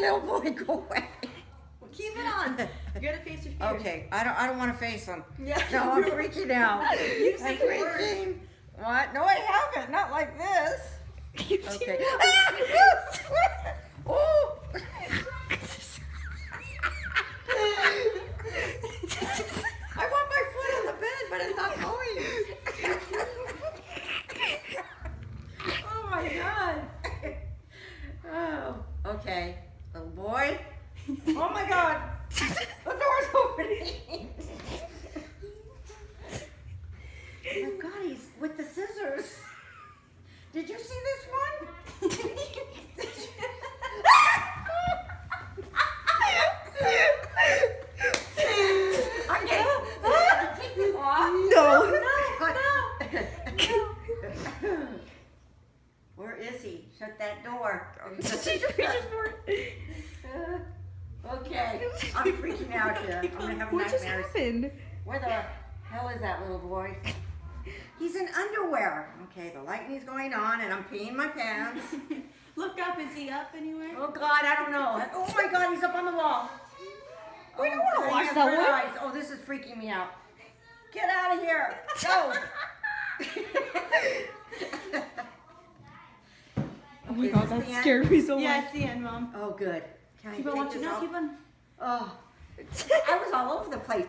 little boy, go away. Well, keep it on. You gotta face your fears. Okay, I don't want to face them. Yeah. No, I'm freaking out. You I'm said the word. freaking. What? No, I haven't. Not like this. Okay. Oh. I want my foot on the bed, but it's not going. Oh my god. Oh, okay. Little boy. Oh my god. The door's opening. Oh my god, he's with the scissors. Did you see this one? I'm getting. Take this off. No. Where is he? Shut that door. She reaches for it. Okay, I'm freaking out here. I'm gonna have What just nightmares. happened? Where the hell is that little boy? He's in underwear. Okay, the lightning's going on and I'm peeing my pants. Look up. Is he up anywhere? Oh God, I don't know. Oh my God, he's up on the wall. We don't wanna I watch have that red one. eyes. Oh, this is freaking me out. Get out of here. Go. Oh my Okay, god, is this that the end? scared me so much. Yeah, it's the end, Mom. Oh, good. Can I Keep on take watching. this No, off? keep on. Oh, I was all over the place.